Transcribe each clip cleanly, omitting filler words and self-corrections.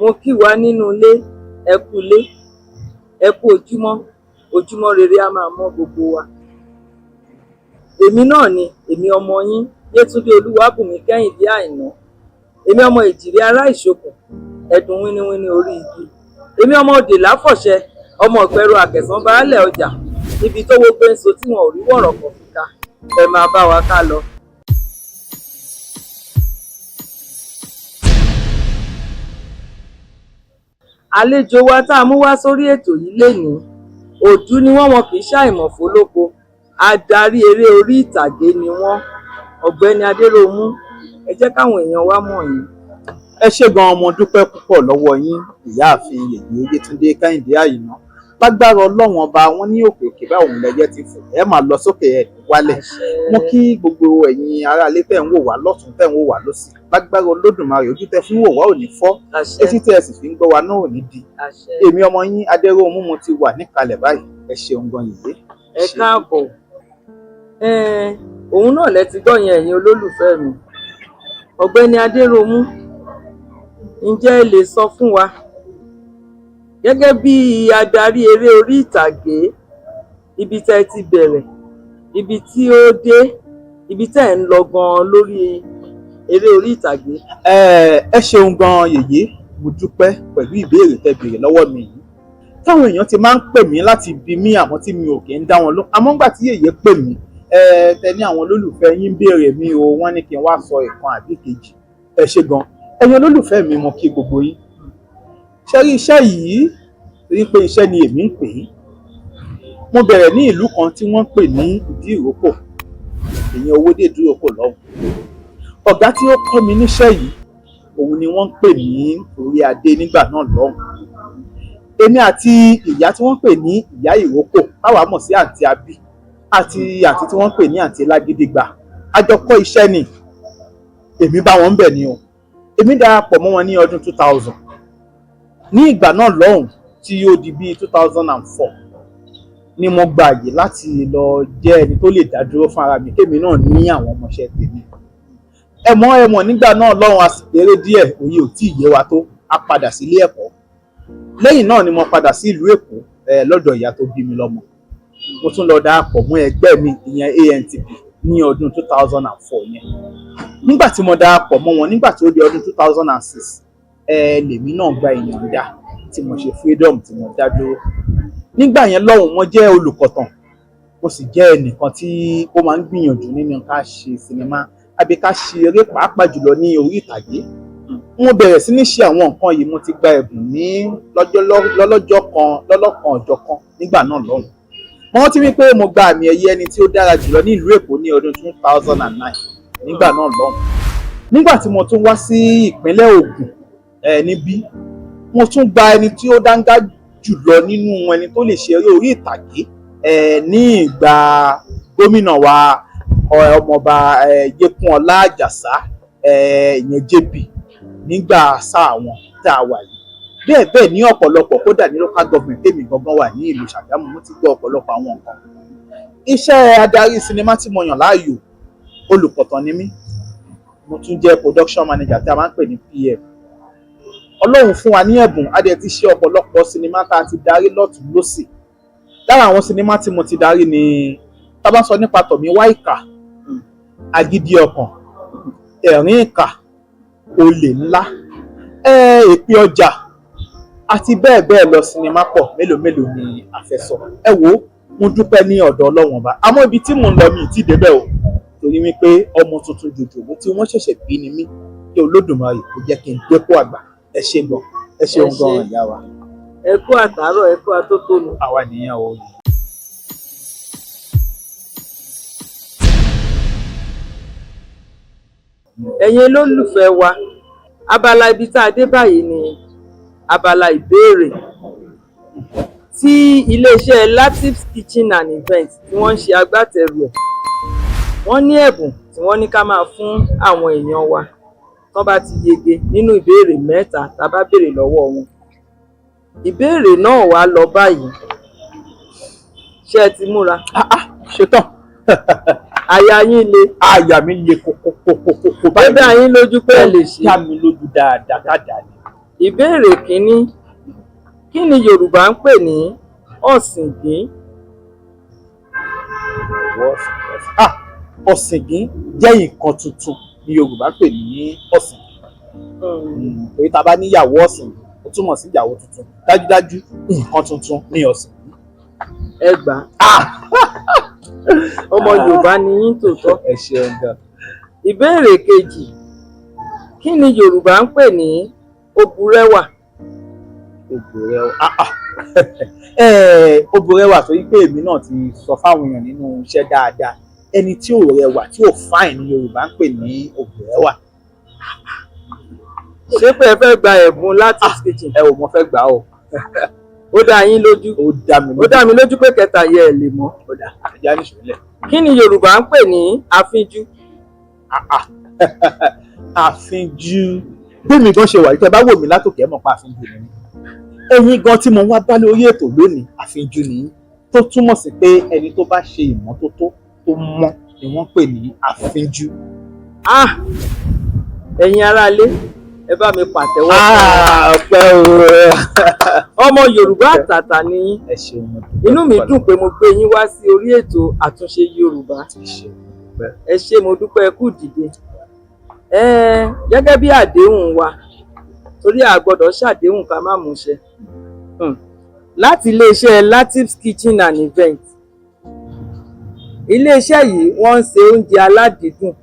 mo kí wa nínú ilé, ẹ kú ilé, ẹ kú ojúmọ́, ojúmọ́ rere á máa mọ́ gbogbo wa. Èmi náà ni èmi ọmọ yín Yétúndé Olúwabùnmi Kẹ́hìndé Àìná. Èmi ọmọ Ìjìrì ará Ìṣokùn, ẹ̀dùn wíníwíní orí igi. Èmi ọmọ Òdè Láfọ̀ṣẹ, ọmọ Ìpẹ̀rù Àkẹ̀sán baálẹ̀ ọjà, níbi tó wó gbé ń so tí wọn ò rí wọ̀rọ̀ kọ̀ fi ká. Ẹ máa bá wa ká lọ. Àlejò wa tá a mú wá sórí ètò yìí lénìí, òdú ni wọn kì í ṣàìmọ̀ fólóko, adarí eré orí ìtàgé ni wọ́n. Ọ̀gbẹ́ni Adéròmú, ẹ jẹ́ káwọn èèyàn wá mọ̀ yín. Ẹ ṣé gan, mo dúpẹ́ púpọ̀ lọ́wọ́ yín ìyáàfin Yèyé Yétúndé Kẹ́hìndé Àìná. Lágbára Ọlọ́run ọba, wọn ní òkè òkè báwo lẹyẹ ti fò, ẹ máa lọ sókè ẹ wálẹ̀. Mo kí gbogbo ẹ̀yin aráalé tẹ́ ń wò wá lọ́tùn tẹ́ ń wò wá lósì. Lágbára Olódùmarè, ojú tẹ́ fi ń wò wá ò ní fọ́, etí tẹ́ ẹ sì fi ń gbọ́ wa náà ò ní di. Èmi ọmọ yín Adéròmú mo ti wà níkàlẹ̀ báyìí. Ẹ ṣeun gan Yèyé. Ẹ káàbọ̀. Òun náà lẹ ti gbọ́ yẹn ẹ̀yin olólùfẹ́ mi. Ọ̀gbẹ́ni Adéròmú, ǹjẹ́ ẹ lè sọ fún wa gẹ́gẹ́ bí adarí eré orí ìtàgé, ibi tẹ́ ẹ ti bẹ̀rẹ̀, ibi tí ó dé, ibi tẹ́ ẹ ń lọ gan lórí eré orí ìtàgé? Ẹ ṣeun gan Yèyé, mo dúpẹ́ pẹ̀lú ìbéèrè tẹ́ béèrè lọ́wọ́ mi yìí. Táwọn èèyàn ti máa ń pè mí láti bi mí àmọ́ tí mi ò kì í dá wọn lóhùn. Àmọ́ nígbà tí Yèyé pè mí, tẹ ní àwọn olólùfẹ́ yín béèrè mi o, wọ́n ní kí n wá sọ ìkan àbí kejì. Ẹ ṣé gan. Ẹ̀yin olólùfẹ́ mi, mo kí gbogbo yín. Ṣé rí iṣẹ́ yìí, rí pé iṣẹ́ ni èmi ń pè é. Mo bẹ̀rẹ̀ ní ìlú kan tí wọ́n ń pè ní Ìdí Ìrókò, ìyẹn Owódé Ìdí Ìrókò lọ́hùn. Ọ̀gá tí ó kọ́ mi níṣẹ́ yìí, òun ni wọ́n ń pè ní Orí Adé nígbà náà lọ́hùn. Èmi àti ìyá tí wọ́n ń pè ní Ìyá Ìrókò, táwa mọ̀ sí àǹtí Abí, àti àǹtí tí wọ́n ń pè ní àǹtí Lágídígbà, a jọ kọ́ iṣẹ́ ni. Èmi bá wọn bẹ̀ ni o. Èmi darapọ̀ mọ́ wọn ní ọdún 2000. Ní ìgbà náà lọ́hùn tí ó di bí 2004 ni mo gba àyè láti lọ jẹ́ ẹni tó lè dá dúró fún ara mi, kémi náà ní àwọn ọmọọṣẹ́ tèmi. Ẹ mọ̀ nígbà náà lọ́hùn a sì kéré díẹ̀, òye ò tí ì yé wa tó, a padà sí ilé ẹ̀kọ́. Lẹ́yìn náà ni mo padà sí ìlú Èkó lọ́dọ̀ ìyá tó bí mi lọ́mọ. Mo tún lọ darapọ̀ mọ́ ẹgbẹ́ mi, ìyẹn ANTP, ní ọdún 2004 yẹn. Nígbà tí mo darapọ̀ mọ́ wọn nígbà tí ó di ọdún 2006, lèmi náà gba ìyọ̀ǹda tí mo ṣe freedom tí mo dá dúró. Nígbà yẹn lọ́hùn, mo jẹ́ olùkọ̀tàn, mo sì jẹ́ ẹnìkan tí ó máa ń gbìyànjú nínú ká ṣe sinimá àbí ká ṣe eré pàápàá jùlọ ní orí ìtàgé. Mo bẹ̀rẹ̀ sí ní ṣe àwọn nǹkan yìí, mo ti gba ẹ̀bùn ní lọ́lọ́kan ọjọ́ kan nígbà náà lọ́hùn. Mo rántí wípé mo gba àmì ẹ̀yẹ ẹni tí ó dára jùlọ ní ìlú Èkó ní ọdún 2009 nígbà náà lọ́hùn. Nígbà tí mo tún wá sí ìpínlẹ̀ Ògùn níbí, mo tún gba ẹni tí ó dáńgá jùlọ nínú ẹni tó lè ṣe eré orí ìtàgé ní ìgbà gómìnà wa ọmọọba Yékúnọlá Àjàsá, ìyẹn JP, nígbà sáà wọn tá a wà yìí. Bẹ́ẹ̀ ní ọ̀pọ̀lọpọ̀, kódà ní local government tèmi gangan wà ní ìlú Ṣàgámù, mo ti gbọ́ ọ̀pọ̀lọpọ̀ àwọn nǹkan. Iṣẹ́ adarí sinimá tí mo yàn láàyò, olùkọ̀tàn ni mí. Mo tún jẹ́ production manager tí a máa ń pè ní PM. Ọlọ́run fún wa ní ẹ̀bùn, a dẹ̀ ti ṣe ọ̀pọ̀lọpọ̀ sinimá tá a ti darí lọ́tùn lósì. Lára àwọn sinimá tí mo ti darí ni, tá bá sọ nípa Tọ̀míwá Ìkà, Agídí Ọkàn, Ẹ̀rín Ìkà, Olè Ńlá, Èpè Ọjà, àti bẹ́ẹ̀ bẹ́ẹ̀ lọ. Sinimá pọ̀, mélòó ni a fẹ́ sọ. Ẹ wo, mo dúpẹ́ ní ọ̀dọ̀ Ọlọ́run ọba. Àmọ́ ibi tí mò ń lọ mi ti débẹ̀ o, torí wípé ọmọ tuntun jòjòló tí wọ́n ṣẹ̀ṣẹ̀ bí ni mí, kí Olódùmarè kó jẹ́ kí n dépò àgbà. Ẹ ṣé gan, ẹ ṣeun gan ìyá wa. Ẹ kú àtàárọ̀, ẹ kú atótónu. Àwa nìyẹn o. Ẹ̀yin olólùfẹ́ wa, abala ibi tá a dé báyìí ni abala ìbéèrè tí iléeṣẹ́ Latif's Kitchen and Events tí wọ́n ń ṣe agbátẹrù ẹ̀. Wọ́n ní ẹ̀bùn tí wọ́n ní ká máa fún àwọn èèyàn wa tán bá ti yege nínú ìbéèrè 3 tá a bá béèrè lọ́wọ́ wọn. Ìbéèrè náà wá lọ báyìí. Ṣé ẹ ti múra? Ṣetán. Àyà yín le. Àyà mi le kókókókókó báyìí. Bẹ́ẹ̀ yín lójú pé ẹ lè ṣe. Dá mi lójú dáadáa ni. Ìbéèrè kínní, kí ni Yorùbá ń pè ní ọ̀sìngín? Ọ̀sìngín jẹ́ nǹkan tuntun ní Yorùbá pè ní ọ̀sìngín. Torí tá a bá níyàwó ọ̀sìngín ó túmọ̀ sí ìyàwó tuntun, dájúdájú nǹkan tuntun ní ọ̀sìngín. Ẹ gbà ọmọ Yorùbá ni yín tòótọ́. Ẹ ṣeun gan. Ìbéèrè kejì, kí ni Yorùbá ń pè ní òbúrẹ́wà? Òbúrẹ́wà torí pé èmi náà ti sọ fáwọn èèyàn nínú iṣẹ́ dáadáa, ẹni tí ò rẹwà tí ò fáìn ní Yorùbá ń pè ní òbúrẹ́wà. Ṣé pé ẹ fẹ́ gba ẹ̀bùn Lateef's Kitchen? Ẹ ò mọ fẹ́ gbà ó. Ó dá yín lójú? Ó dá mi lójú. Ó dá mi lójú pé kẹta yẹ ẹ lè mọ̀. Ó dá ẹja ní ìṣòlẹ̀. Kí ni Yorùbá ń pè ní àfínjú? Àfínjú. Bí mi gan ṣe wà tẹ́ bá wò mí látòkè mọ̀ pa àfínjú ni. Ẹ̀yin gan tí mo wá bá lórí ètò lónìí àfínjú ni, tó túmọ̀ sí pé ẹni tó bá ṣe ìmọ́tótó tó mọ́ ni wọ́n pè ní àfínjú. Ẹ̀yin aráalé, ẹ bá mi pàtẹ́wọ́. Ọpẹ́ o. Ọmọ Yorùbá àtàtà ni yín. Ẹ ṣeun. Inú mi dùn pé mo gbé yín wá sí orí ètò àtúnṣe Yorùbá. Ẹ ṣé, mo dúpẹ́ ẹ kú dìde. Gẹ́gẹ́ bí àdéhùn wa, torí a gbọ́dọ̀ ṣàdéhùn ká má múṣẹ. Láti iléeṣẹ́ Lateef's Kitchen and Event. Iléeṣẹ́ yìí wọ́n ń ṣe oúnjẹ aládìídùn.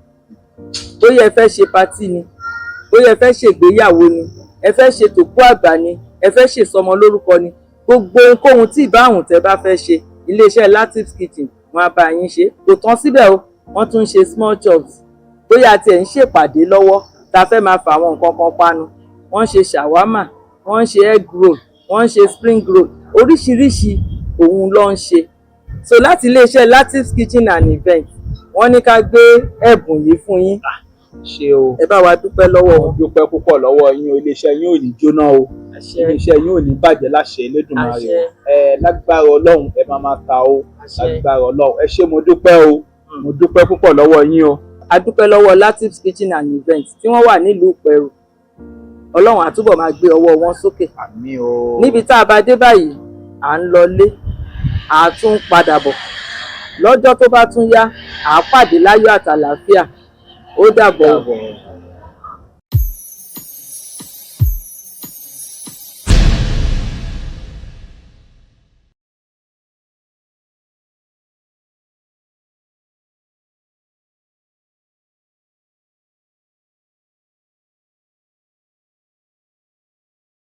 Bóyá ẹ fẹ́ ṣe patí ni, bóyá ẹ fẹ́ ṣègbéyàwó ni, ẹ fẹ́ ṣe tòkú àgbà ni, ẹ fẹ́ ṣe sọmọ lórúkọ ni, gbogbo ohunkóhun tí ìbáhùn tẹ́ bá fẹ́ ṣe, iléeṣẹ́ Lateef's Kitchen wọ́n á bá yín ṣe. Kò tán síbẹ̀ o, wọ́n tún ń ṣe small chops. Bóyá tí ẹ̀ ń ṣèpàdé lọ́wọ́ tá fẹ́ máa fà àwọn nǹkan kan panu, wọ́n ń ṣe shawarma, wọ́n ń ṣe egg roll, wọ́n ń ṣe spring roll, oríṣiríṣi òun ló ń ṣe. So láti iléeṣẹ́ Lateef's Kitchen and Event, wọ́n ní ká gbé ẹ̀bùn yìí fún yín. Ṣé o. Ẹ bá wa dúpẹ́ lọ́wọ́ wọn. Dúpẹ́ púpọ̀ lọ́wọ́ yín o. Iléeṣẹ́ yín ò ní jóná o. Iléeṣẹ́ yín ò ní bàjẹ́ láṣẹ Elédùmarè. Lágbára Ọlọ́run ẹ máa ta o. Lágbára Ọlọ́run. Ẹ ṣé, mo dúpẹ́ o. Mo dúpẹ́ púpọ̀ lọ́wọ́ yín o. A dúpẹ́ lọ́wọ́ Lateef's Kitchen and Event tí wọ́n wà nílùú Ìpẹ̀rù. Ọlọ́run á túbọ̀ máa gbé ọwọ́ wọn sókè. Àmín o. Níbi tá a bá dé báyìí, à ń lọlé, à tún padà bọ̀. Lọ́jọ́ tó bá tún yá, à pàdé láyọ̀ àtàlàáfíà. Ó dàbọ̀.